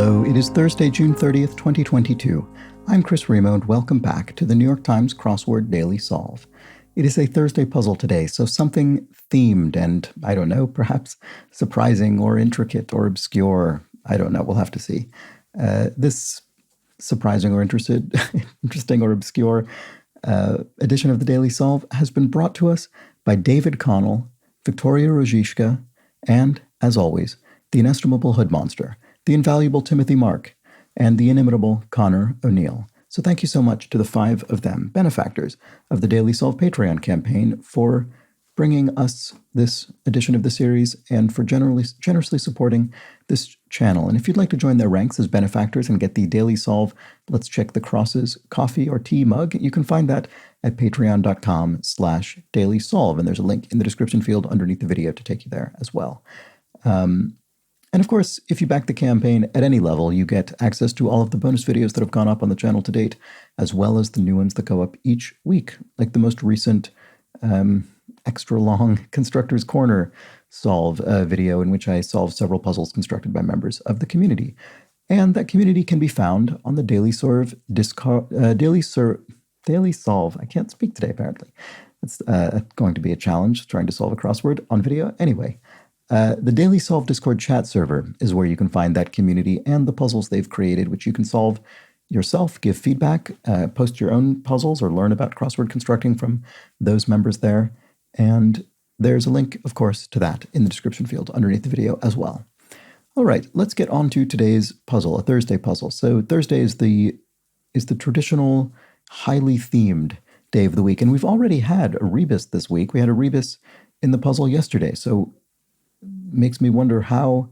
Hello, it is Thursday, June 30th, 2022. I'm Chris Remo, and welcome back to the New York Times Crossword Daily Solve. It is a Thursday puzzle today, so something themed and, I don't know, perhaps surprising or intricate or obscure. I don't know, we'll have to see. This surprising or interesting or obscure edition of the Daily Solve has been brought to us by David Connell, Victoria Rojishka, and, as always, the inestimable Hood Monster, the invaluable Timothy Mark, and the inimitable Connor O'Neill. So thank you so much to the 5 of them, benefactors of the Daily Solve Patreon campaign, for bringing us this edition of the series and for generously supporting this channel. And if you'd like to join their ranks as benefactors and get the Daily Solve Let's Check the Crosses coffee or tea mug, you can find that at patreon.com/dailysolve. And there's a link in the description field underneath the video to take you there as well. And of course, if you back the campaign at any level, you get access to all of the bonus videos that have gone up on the channel to date, as well as the new ones that go up each week, like the most recent extra long Constructor's Corner solve video in which I solve several puzzles constructed by members of the community. And that community can be found on the Daily Solve Daily Solve. I can't speak today, apparently. It's going to be a challenge trying to solve a crossword on video. Anyway, the Daily Solve Discord chat server is where you can find that community and the puzzles they've created, which you can solve yourself, give feedback, post your own puzzles, or learn about crossword constructing from those members there. And there's a link, of course, to that in the description field underneath the video as well. All right, let's get on to today's puzzle, a Thursday puzzle. So Thursday is the traditional, highly themed day of the week, and we've already had a rebus this week. We had a rebus in the puzzle yesterday, so makes me wonder how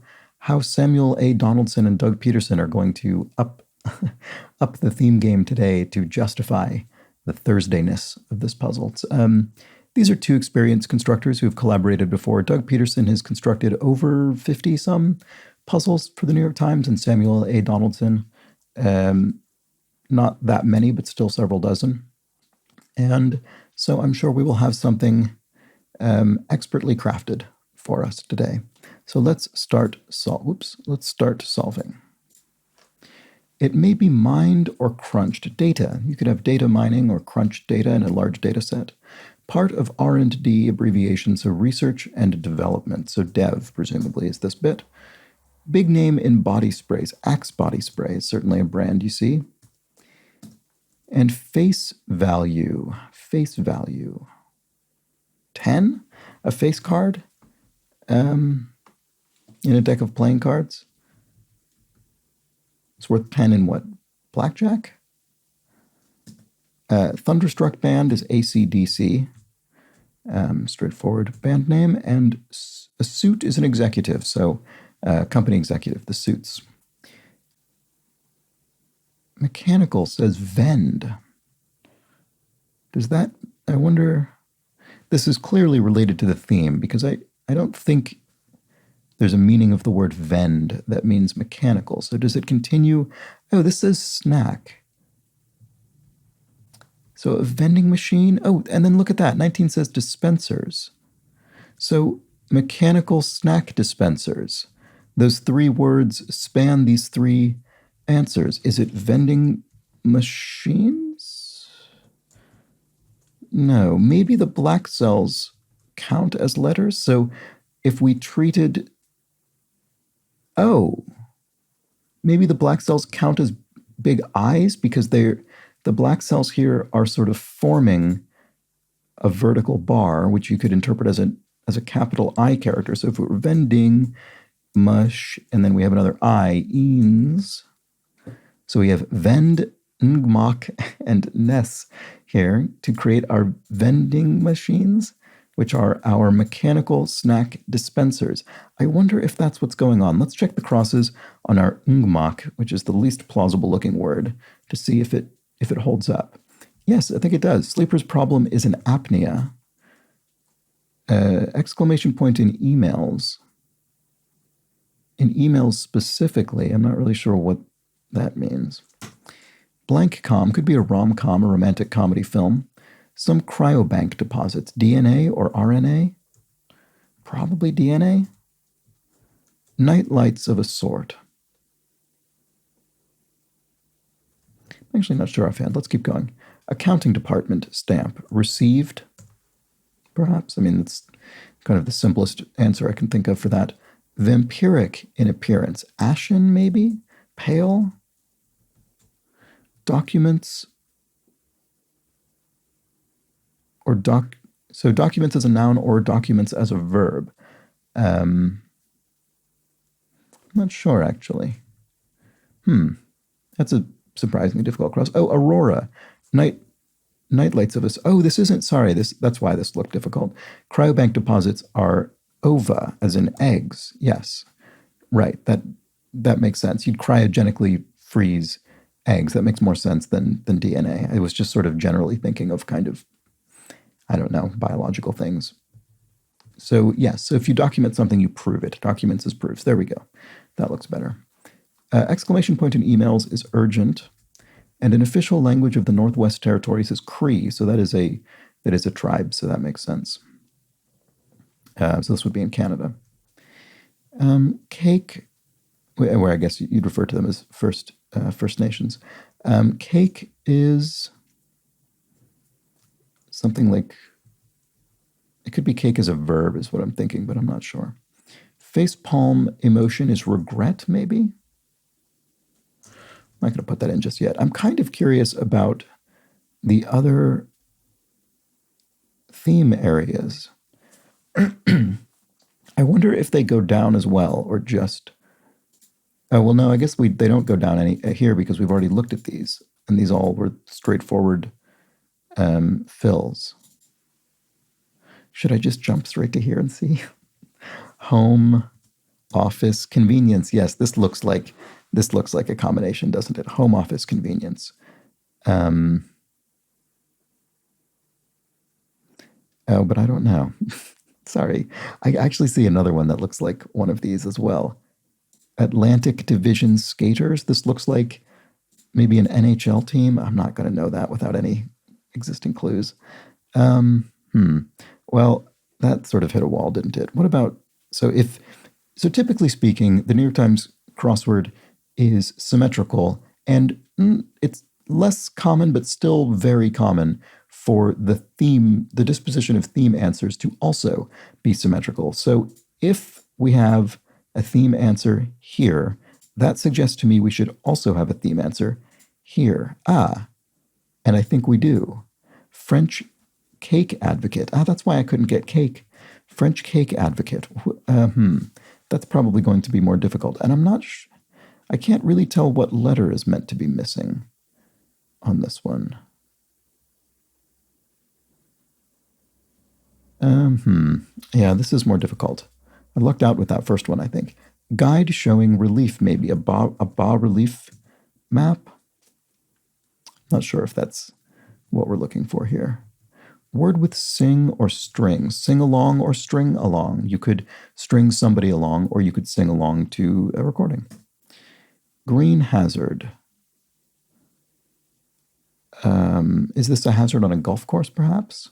Samuel A. Donaldson and Doug Peterson are going to up the theme game today to justify the Thursdayness of this puzzle. These are 2 experienced constructors who have collaborated before. Doug Peterson has constructed over 50-some puzzles for the New York Times, and Samuel A. Donaldson, not that many, but still several dozen. And so I'm sure we will have something expertly crafted for us today. So let's start solving. It may be mined or crunched data. You could have data mining or crunched data in a large data set. Part of R&D abbreviation, so research and development. So dev, presumably, is this bit. Big name in body sprays. Axe body spray is certainly a brand you see. And face value. 10? A face card? In a deck of playing cards. It's worth 10 in what? Blackjack? Thunderstruck Band is AC/DC. Straightforward band name. And a suit is an executive, so company executive, the suits. Mechanical says vend. Does that, I wonder, this is clearly related to the theme, because I don't think there's a meaning of the word vend that means mechanical. So does it continue? Oh, this says snack. So a vending machine. Oh, and then look at that. 19 says dispensers. So mechanical snack dispensers. Those 3 words span these 3 answers. Is it vending machines? No. Maybe the black cells count as letters. So if we treated... Oh, maybe the black cells count as big eyes because the black cells here are sort of forming a vertical bar, which you could interpret as a capital I character. So if we were vending mush, and then we have another I, eens. So we have vend, ngmak, and ness here to create our vending machines, which are our mechanical snack dispensers. I wonder if that's what's going on. Let's check the crosses on our ngmak, which is the least plausible looking word, to see if it holds up. Yes, I think it does. Sleeper's problem is an apnea. Exclamation point in emails. In emails specifically, I'm not really sure what that means. Blank com could be a rom-com, a romantic comedy film. Some cryobank deposits. DNA or RNA? Probably DNA. Night lights of a sort. Actually, not sure offhand. Let's keep going. Accounting department stamp. Received, perhaps? I mean, it's kind of the simplest answer I can think of for that. Vampiric in appearance. Ashen, maybe? Pale? Documents? Or so documents as a noun or documents as a verb. I'm not sure, actually. That's a surprisingly difficult cross. Oh, aurora. Night lights of us. Oh, this isn't, sorry, that's why this looked difficult. Cryobank deposits are ova, as in eggs. Yes, right, that makes sense. You'd cryogenically freeze eggs. That makes more sense than DNA. I was just sort of generally thinking of kind of, I don't know, biological things. So yes, so if you document something, you prove it. Documents as proofs. There we go. That looks better. Exclamation point in emails is urgent. And an official language of the Northwest Territories is Cree, so that is a tribe, so that makes sense. So this would be in Canada. Cake, where I guess you'd refer to them as First Nations. Cake is something like, it could be cake as a verb is what I'm thinking, but I'm not sure. Facepalm emotion is regret, maybe? I'm not going to put that in just yet. I'm kind of curious about the other theme areas. I wonder if they go down as well, or just... Oh, well, no, I guess they don't go down any here because we've already looked at these, and these all were straightforward fills. Should I just jump straight to here and see? Home, office, convenience. Yes, this looks like a combination, doesn't it? Home office, convenience. Oh, but I don't know. Sorry. I actually see another one that looks like one of these as well. Atlantic Division Skaters. This looks like maybe an NHL team. I'm not going to know that without any existing clues. Well, that sort of hit a wall, didn't it? What about, so typically speaking, the New York Times crossword is symmetrical, and it's less common, but still very common for the disposition of theme answers to also be symmetrical. So if we have a theme answer here, that suggests to me we should also have a theme answer here. And I think we do. French cake advocate. That's why I couldn't get cake. French cake advocate. That's probably going to be more difficult. And I'm not I can't really tell what letter is meant to be missing on this one. Yeah, this is more difficult. I lucked out with that first one, I think. Guide showing relief, maybe a bas-relief map. Not sure if that's what we're looking for here. Word with sing or string. Sing along or string along. You could string somebody along, or you could sing along to a recording. Green hazard. Is this a hazard on a golf course, perhaps?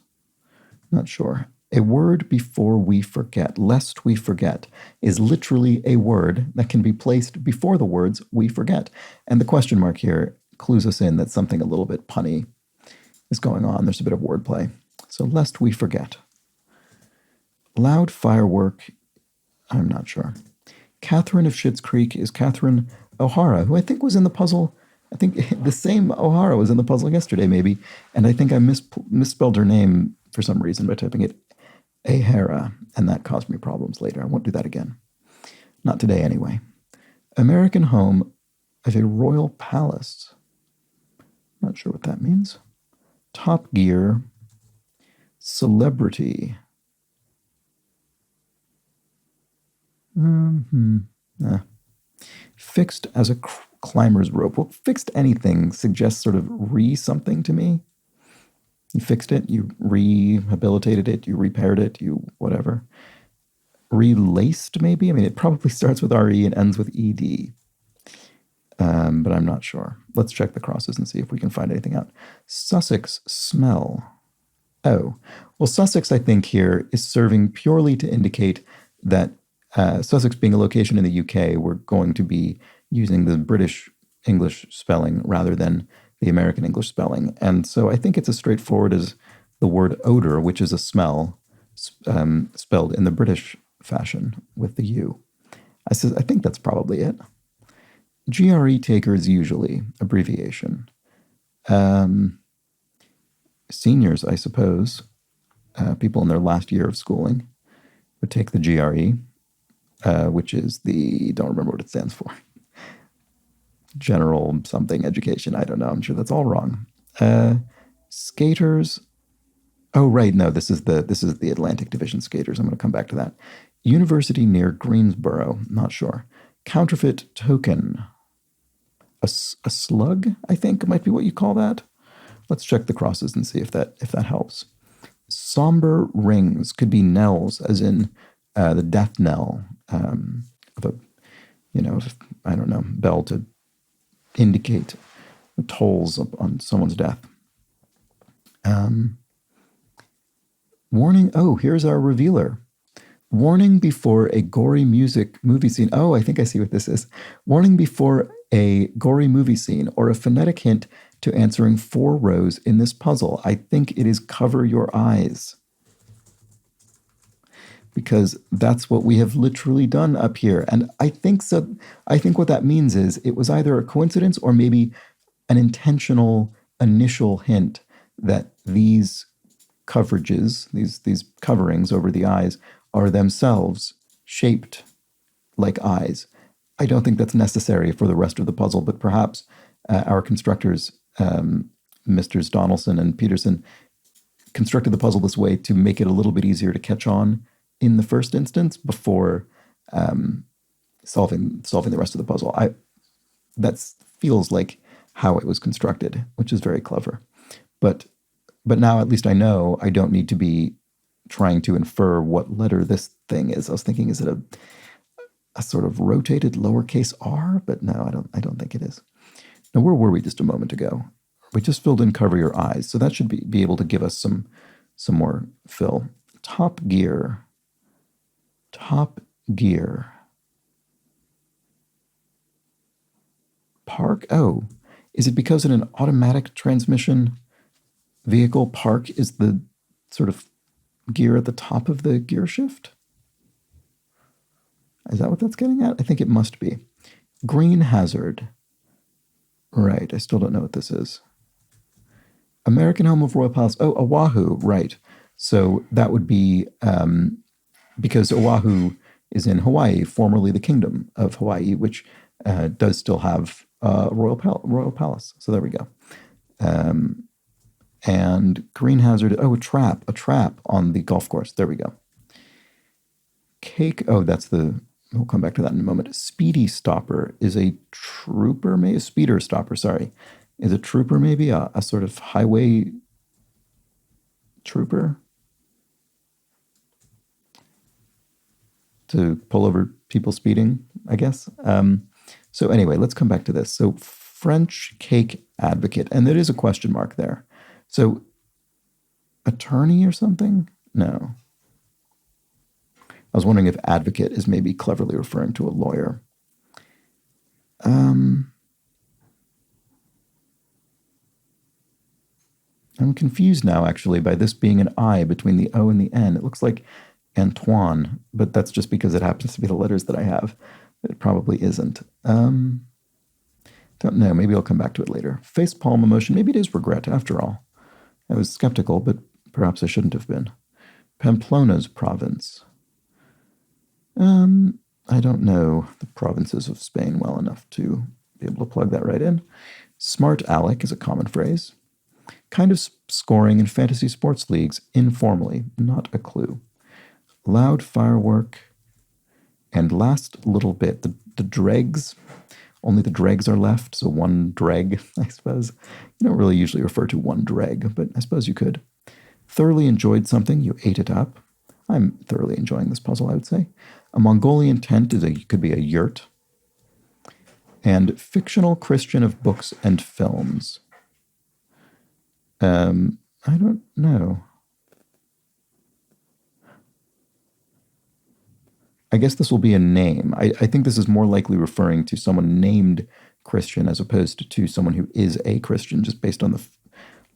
Not sure. A word before we forget, lest we forget, is literally a word that can be placed before the words we forget. And the question mark here clues us in that something a little bit punny is going on. There's a bit of wordplay. So lest we forget. Loud firework, I'm not sure. Catherine of Schitt's Creek is Catherine O'Hara, who I think was in the puzzle. I think the same O'Hara was in the puzzle yesterday, maybe. And I think I misspelled her name for some reason by typing it O'Hara, and that caused me problems later. I won't do that again. Not today, anyway. American home of a royal palace. Not sure what that means. Top Gear. Celebrity. Fixed as a climber's rope. Well, fixed anything suggests sort of something to me. You fixed it, you rehabilitated it, you repaired it, you whatever. Relaced, maybe? I mean, it probably starts with RE and ends with ED. But I'm not sure. Let's check the crosses and see if we can find anything out. Sussex smell. Oh, well, Sussex, I think, here is serving purely to indicate that Sussex being a location in the UK, we're going to be using the British English spelling rather than the American English spelling. And so I think it's as straightforward as the word odor, which is a smell, spelled in the British fashion with the U. I think that's probably it. GRE takers usually, abbreviation. Seniors, I suppose, people in their last year of schooling would take the GRE, which is don't remember what it stands for. General something education. I don't know. I'm sure that's all wrong. Skaters. Oh, right. No, this is the Atlantic Division skaters. I'm going to come back to that. University near Greensboro. Not sure. Counterfeit token. A slug, I think, might be what you call that. Let's check the crosses and see if that helps. Somber rings could be knells, as in the death knell of a, I don't know, bell to indicate the tolls on someone's death. Warning. Oh, here's our revealer. Warning before a gory movie scene. Oh, I think I see what this is. Warning before a gory movie scene or a phonetic hint to answering 4 rows in this puzzle. I think it is cover your eyes. Because that's what we have literally done up here. And I think so. I think what that means is it was either a coincidence or maybe an intentional initial hint that these coverages, these coverings over the eyes, are themselves shaped like eyes. I don't think that's necessary for the rest of the puzzle, but perhaps our constructors, Misters Donaldson and Peterson, constructed the puzzle this way to make it a little bit easier to catch on in the first instance before solving the rest of the puzzle. That feels like how it was constructed, which is very clever. But now at least I know I don't need to be trying to infer what letter this thing is. I was thinking, is it a sort of rotated lowercase r? But no, I don't think it is. Now, where were we just a moment ago? We just filled in cover your eyes, so that should be able to give us some more fill. Top gear. Park. Oh, is it because in an automatic transmission vehicle, park is the sort of gear at the top of the gear shift? Is that what that's getting at? I think it must be. Green hazard. Right, I still don't know what this is. American home of royal palace. Oh, Oahu, right. So that would be because Oahu is in Hawaii, formerly the Kingdom of Hawaii, which does still have a royal palace. So there we go. And green hazard. Oh, a trap on the golf course. There we go. Cake. Oh, we'll come back to that in a moment. Speedy stopper is a trooper, maybe a speeder stopper. Sorry, is a trooper maybe a sort of highway trooper to pull over people speeding, I guess. So anyway, let's come back to this. So French cake advocate, and there is a question mark there. So attorney or something? No. I was wondering if advocate is maybe cleverly referring to a lawyer. I'm confused now, actually, by this being an I between the O and the N. It looks like Antoine, but that's just because it happens to be the letters that I have. It probably isn't. Don't know. Maybe I'll come back to it later. Facepalm emotion. Maybe it is regret, after all. I was skeptical, but perhaps I shouldn't have been. Pamplona's province. I don't know the provinces of Spain well enough to be able to plug that right in. Smart aleck is a common phrase. Kind of scoring in fantasy sports leagues informally, not a clue. Loud firework. And last little bit, the dregs. Only the dregs are left, so one dreg, I suppose. You don't really usually refer to one dreg, but I suppose you could. Thoroughly enjoyed something, you ate it up. I'm thoroughly enjoying this puzzle, I would say. A Mongolian tent could be a yurt. And fictional Christian of books and films. I don't know. I guess this will be a name. I think this is more likely referring to someone named Christian as opposed to someone who is a Christian, just based on the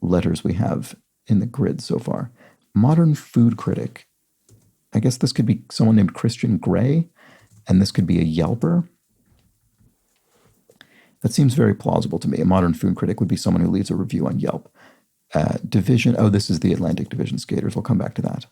letters we have in the grid so far. Modern food critic. I guess this could be someone named Christian Gray, and this could be a Yelper. That seems very plausible to me. A modern food critic would be someone who leaves a review on Yelp. Division. Oh, this is the Atlantic Division skaters. We'll come back to that.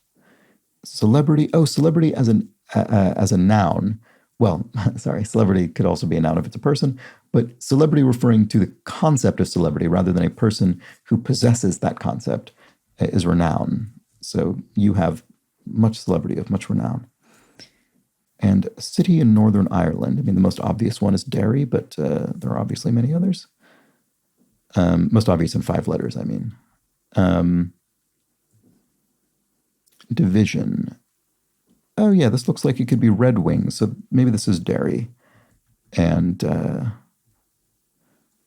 Celebrity. Oh, celebrity as a noun. Well, sorry, celebrity could also be a noun if it's a person, but celebrity referring to the concept of celebrity rather than a person who possesses that concept is renown. So you have much celebrity of much renown. And a city in Northern Ireland. I mean, the most obvious one is Derry, but there are obviously many others. Most obvious in 5 letters, I mean. Division. Oh, yeah, this looks like it could be Red Wings. So maybe this is Derry. And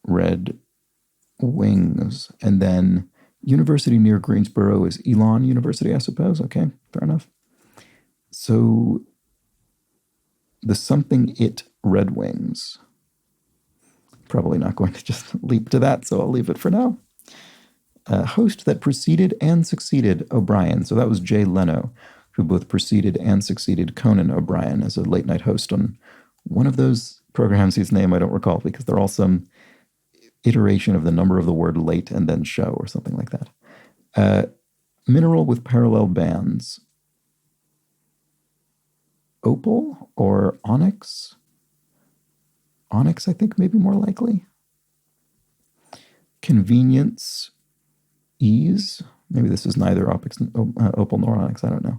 Red Wings. And then university near Greensboro is Elon University, I suppose. Okay, fair enough. So the something it Red Wings. Probably not going to just leap to that, so I'll leave it for now. Host that preceded and succeeded O'Brien. So that was Jay Leno, who both preceded and succeeded Conan O'Brien as a late night host on one of those programs whose name I don't recall because they're all some iteration of the number of the word late and then show or something like that. Mineral with parallel bands. Opal or onyx? Onyx, I think, maybe more likely. Convenience, ease. Maybe this is neither opal nor onyx. I don't know.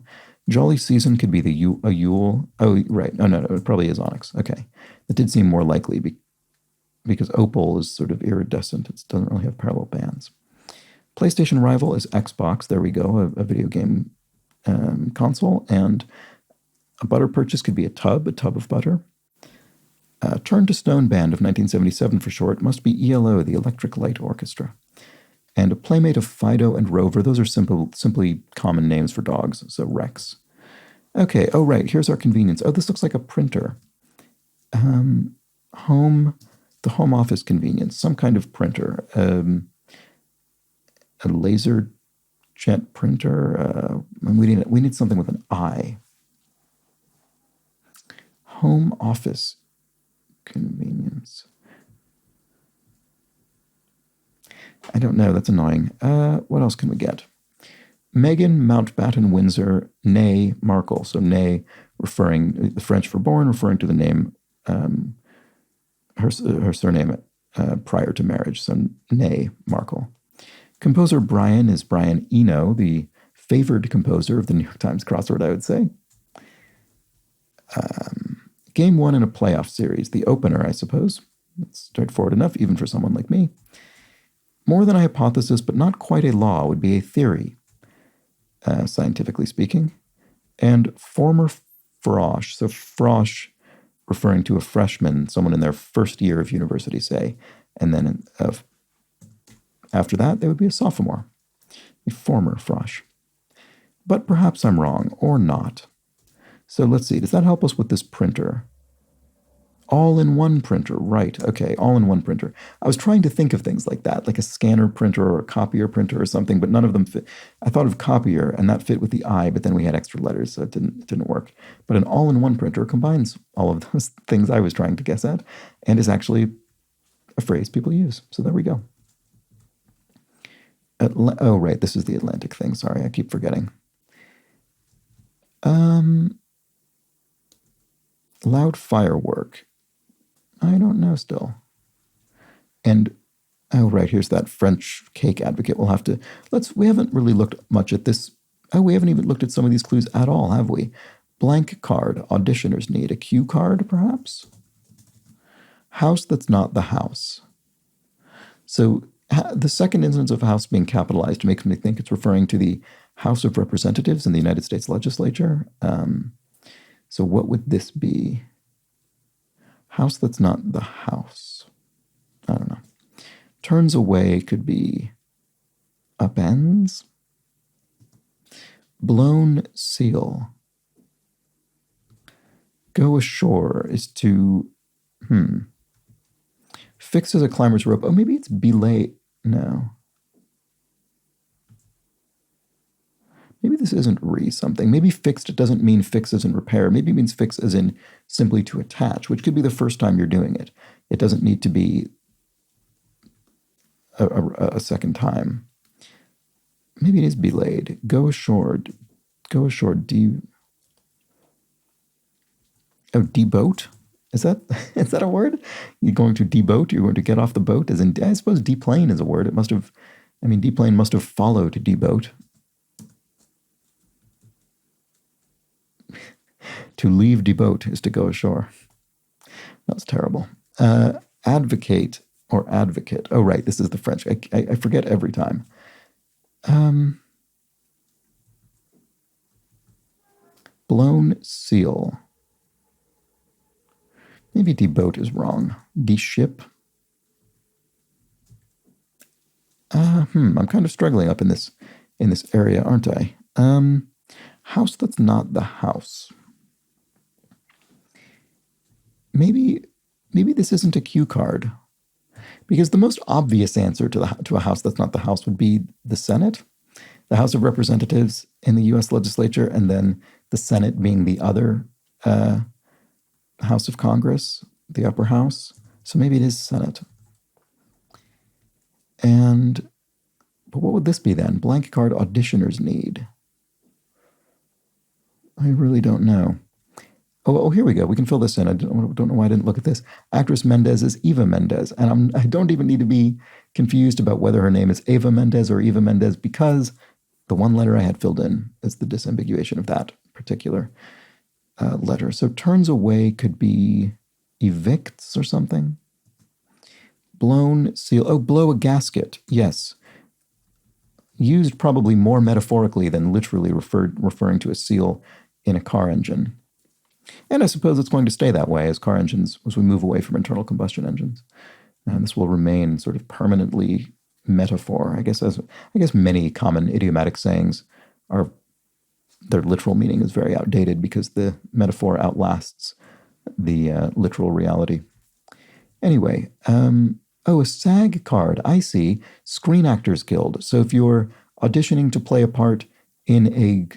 Jolly season could be a Yule. Oh, right. No, it probably is onyx. Okay. That did seem more likely because opal is sort of iridescent. It doesn't really have parallel bands. PlayStation rival is Xbox. There we go, a video game console. And a butter purchase could be a tub of butter. Turn to Stone Band of 1977 for short must be ELO, the Electric Light Orchestra. And a playmate of Fido and Rover. Those are simply common names for dogs, so Rex. Okay, oh right, here's our convenience. Oh, this looks like a printer. The home office convenience, some kind of printer. A laser jet printer. We need something with an I. Home office convenience. I don't know. That's annoying. What else can we get? Meghan Mountbatten Windsor, née Markle. So née referring, the French for born, referring to the name, her surname prior to marriage. So née Markle. Composer Brian is Brian Eno, the favored composer of the New York Times crossword, I would say. Game 1 in a playoff series, the opener, I suppose. It's straightforward enough, even for someone like me. More than a hypothesis, but not quite a law, would be a theory, scientifically speaking. And former frosh, so frosh referring to a freshman, someone in their first year of university, say, and then after that, they would be a sophomore, a former frosh. But perhaps I'm wrong, or not. So let's see, does that help us with this printer? All-in-one printer, right, okay, all-in-one printer. I was trying to think of things like that, like a scanner printer or a copier printer or something, but none of them fit. I thought of copier, and that fit with the I, but then we had extra letters, so it didn't work. But an all-in-one printer combines all of those things I was trying to guess at, and is actually a phrase people use. So there we go. Oh, right, this is the Atlantic thing. Sorry, I keep forgetting. Loud firework. I don't know still. And, oh, right, here's that French cake advocate. We'll have to, we haven't really looked much at this. Oh, we haven't even looked at some of these clues at all, have we? Blank card, auditioners need. A cue card, perhaps? House that's not the house. So the second instance of house being capitalized makes me think it's referring to the House of Representatives in the United States legislature. So what would this be? House that's not the house. I don't know. Turns away could be upends. Blown seal. Go ashore is to, fixed as a climber's rope. Oh, maybe it's belay. No. Maybe this isn't something. Maybe fixed doesn't mean fix as in repair. Maybe it means fix as in simply to attach, which could be the first time you're doing it. It doesn't need to be a second time. Maybe it is belayed. Go ashore. Go ashore. Deboat? Is that a word? You're going to deboat? You're going to get off the boat? As in, I suppose deplane is a word. It must have, deplane must have followed deboat. To leave deboat is to go ashore. That's terrible. Advocate or advocate. Oh, right. This is the French. I forget every time. Blown seal. Maybe deboat is wrong. De-ship. I'm kind of struggling up in this area, aren't I? House that's not the house. Maybe this isn't a cue card, because the most obvious answer to a house that's not the house would be the Senate, the House of Representatives in the U.S. legislature, and then the Senate being the other House of Congress, the upper house. So maybe it is Senate. But what would this be then? Blank card auditioners need. I really don't know. Oh, here we go. We can fill this in. I don't know why I didn't look at this. Actress Mendez is Eva Mendes. And I don't even need to be confused about whether her name is Eva Mendes or Eva Mendes, because the one letter I had filled in is the disambiguation of that particular letter. So turns away could be evicts or something. Blown seal. Oh, blow a gasket. Yes. Used probably more metaphorically than literally referring to a seal in a car engine. And I suppose it's going to stay that way as we move away from internal combustion engines. And this will remain sort of permanently metaphor. I guess many common idiomatic sayings their literal meaning is very outdated because the metaphor outlasts the literal reality. Anyway, a SAG card. I see. Screen Actors Guild. So if you're auditioning to play a part in a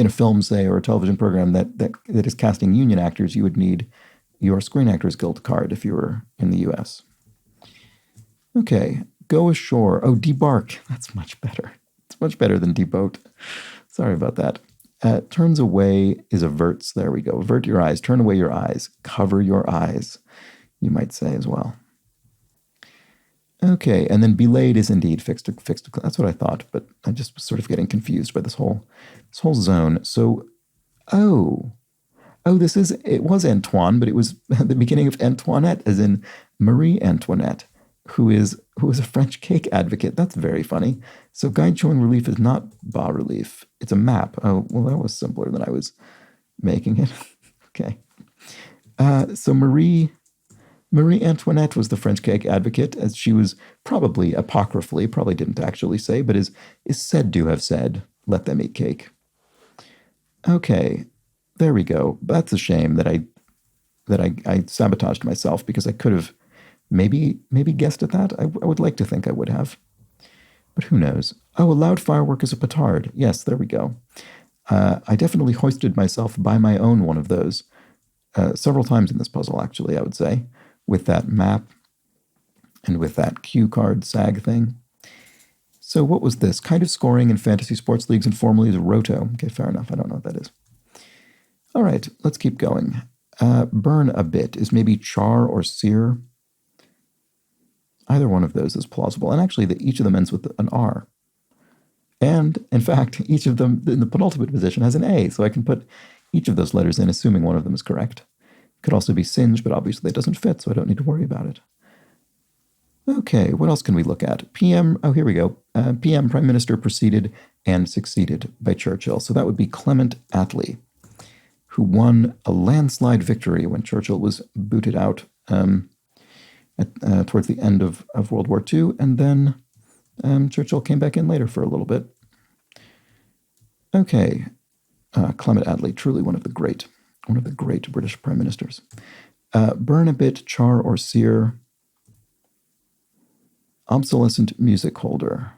film, say, or a television program that is casting union actors, you would need your Screen Actors Guild card if you were in the U.S. Okay, go ashore. Oh, debark. That's much better. It's much better than deboat. Sorry about that. Turns away is averts. There we go. Avert your eyes. Turn away your eyes. Cover your eyes, you might say as well. Okay, and then belayed is indeed fixed. That's what I thought, but I just was sort of getting confused by this whole zone. So, it was Antoine, but it was the beginning of Antoinette, as in Marie Antoinette, who is a French cake advocate. That's very funny. So guide showing relief is not bas-relief. It's a map. Oh, well, that was simpler than I was making it. Okay. So Marie Antoinette was the French cake advocate, as she was probably apocryphally, probably didn't actually say, but is said to have said, let them eat cake. Okay, there we go. That's a shame that I sabotaged myself, because I could have maybe guessed at that. I would like to think I would have, but who knows? Oh, a loud firework is a petard. Yes, there we go. I definitely hoisted myself by my own one of those several times in this puzzle, actually, I would say, with that map and with that cue card SAG thing. So what was this? Kind of scoring in fantasy sports leagues informally is roto. Okay, fair enough. I don't know what that is. All right, let's keep going. Burn a bit is maybe char or sear. Either one of those is plausible. And actually, each of them ends with an R. And, in fact, each of them in the penultimate position has an A, so I can put each of those letters in, assuming one of them is correct. It could also be singe, but obviously it doesn't fit, so I don't need to worry about it. Okay, what else can we look at? PM, oh, here we go. PM, Prime Minister, preceded and succeeded by Churchill. So that would be Clement Attlee, who won a landslide victory when Churchill was booted out towards the end of World War II, and then Churchill came back in later for a little bit. Okay, Clement Attlee, truly one of the great One of the great British prime ministers. Burn a bit, char or sear. Obsolescent music holder.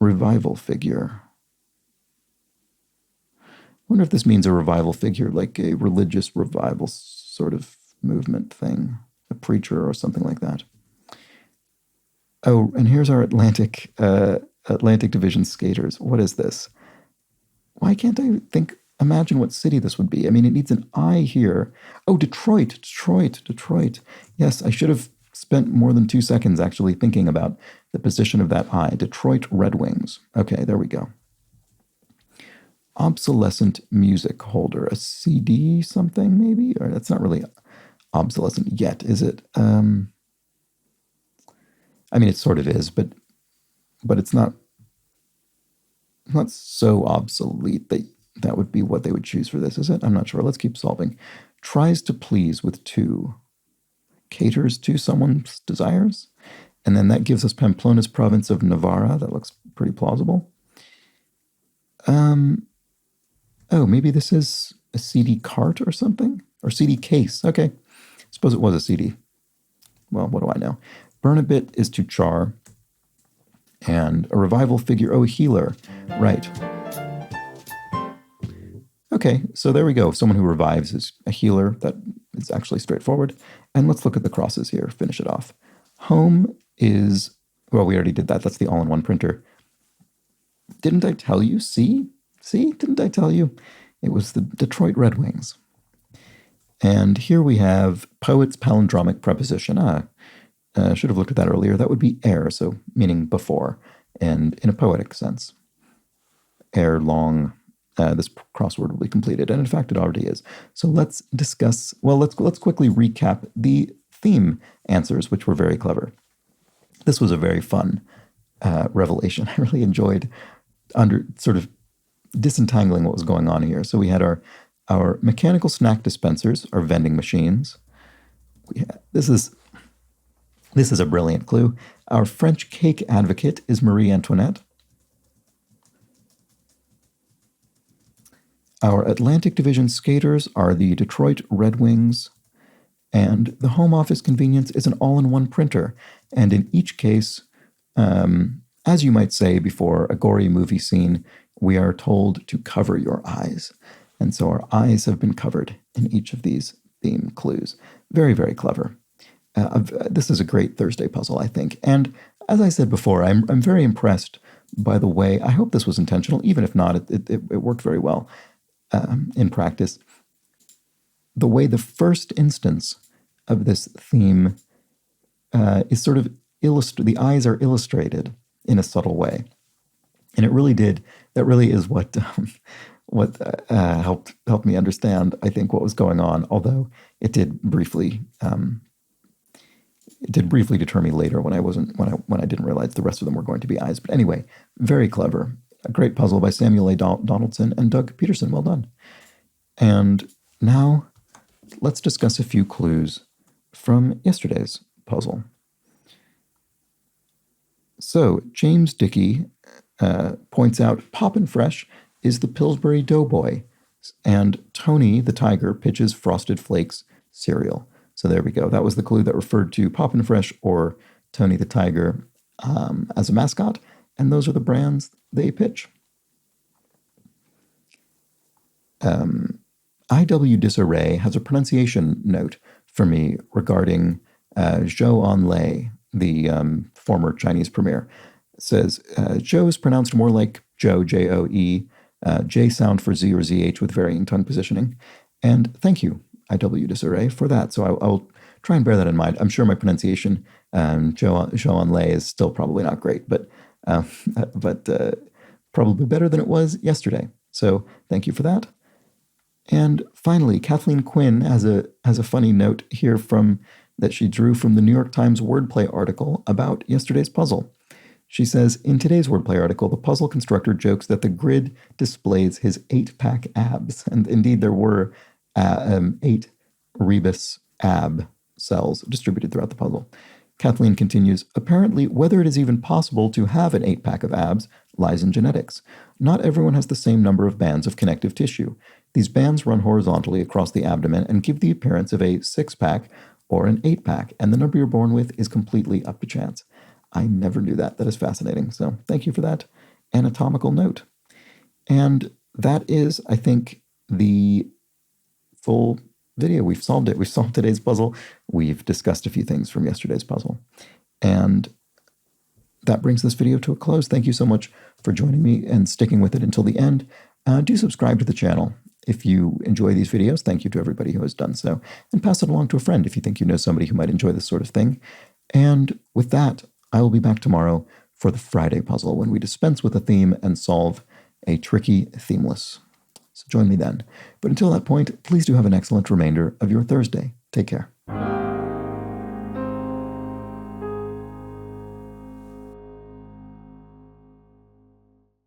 Revival figure. I wonder if this means a revival figure, like a religious revival sort of movement thing, a preacher or something like that. Oh, and here's our Atlantic Division skaters. What is this? Why can't I imagine what city this would be? I mean, it needs an I here. Oh, Detroit. Yes, I should have spent more than 2 seconds actually thinking about the position of that I. Detroit Red Wings. Okay, there we go. Obsolescent music holder. A CD something, maybe? Or that's not really obsolescent yet, is it? I mean, it sort of is, but it's not so obsolete that would be what they would choose for this, is it? I'm not sure. Let's keep solving. Tries to please with two. Caters to someone's desires. And then that gives us Pamplona's province of Navarra. That looks pretty plausible. Oh, maybe this is a CD cart or something? Or CD case. Okay. Suppose it was a CD. Well, what do I know? Burn a bit is to char. And a revival figure. Oh, a healer. Right. Okay, so there we go. Someone who revives is a healer. That is actually straightforward. And let's look at the crosses here. Finish it off. Home is, well, we already did that. That's the all-in-one printer. Didn't I tell you? See? Didn't I tell you? It was the Detroit Red Wings. And here we have poet's palindromic preposition. Should have looked at that earlier. That would be ere, so meaning before, and in a poetic sense. Ere long, this crossword will be completed, and in fact, it already is. So let's discuss. Well, let's quickly recap the theme answers, which were very clever. This was a very fun revelation. I really enjoyed sort of disentangling what was going on here. So we had our mechanical snack dispensers, our vending machines. This is a brilliant clue. Our French cake advocate is Marie Antoinette. Our Atlantic Division skaters are the Detroit Red Wings. And the home office convenience is an all-in-one printer. And in each case, as you might say before a gory movie scene, we are told to cover your eyes. And so our eyes have been covered in each of these theme clues. Very, very clever. This is a great Thursday puzzle, I think. And as I said before, I'm very impressed by the way, I hope this was intentional, even if not, it worked very well in practice. The way the first instance of this theme is sort of the eyes are illustrated in a subtle way. And it really did. That really is what helped me understand, I think, what was going on. Although it did briefly deter me later when I didn't realize the rest of them were going to be eyes. But anyway, very clever. A great puzzle by Samuel A. Donaldson and Doug Peterson. Well done. And now let's discuss a few clues from yesterday's puzzle. So James Dickey points out Poppin' Fresh is the Pillsbury Doughboy, and Tony the Tiger pitches Frosted Flakes cereal. So there we go. That was the clue that referred to Poppin' Fresh or Tony the Tiger as a mascot, and those are the brands they pitch. I.W. Disarray has a pronunciation note for me regarding Zhou Enlai, the former Chinese premier. It says, Zhou is pronounced more like Joe, J-O-E, J sound for Z or ZH with varying tongue positioning. And thank you, I.W. Disarray, for that. So I'll try and bear that in mind. I'm sure my pronunciation, Zhou Enlai, is still probably not great, but probably better than it was yesterday. So thank you for that. And finally, Kathleen Quinn has a funny note here that she drew from the New York Times wordplay article about yesterday's puzzle. She says, in today's wordplay article, the puzzle constructor jokes that the grid displays his 8-pack abs. And indeed, there were 8 rebus ab cells distributed throughout the puzzle. Kathleen continues, apparently, whether it is even possible to have an 8-pack of abs lies in genetics. Not everyone has the same number of bands of connective tissue. These bands run horizontally across the abdomen and give the appearance of a six-pack or an eight-pack, and the number you're born with is completely up to chance. I never knew that. That is fascinating. So thank you for that anatomical note. And that is, I think, the full video. We've solved it. We've solved today's puzzle. We've discussed a few things from yesterday's puzzle. And that brings this video to a close. Thank you so much for joining me and sticking with it until the end. Do subscribe to the channel if you enjoy these videos. Thank you to everybody who has done so. And pass it along to a friend if you think you know somebody who might enjoy this sort of thing. And with that, I will be back tomorrow for the Friday puzzle when we dispense with a theme and solve a tricky themeless. So join me then. But until that point, please do have an excellent remainder of your Thursday. Take care.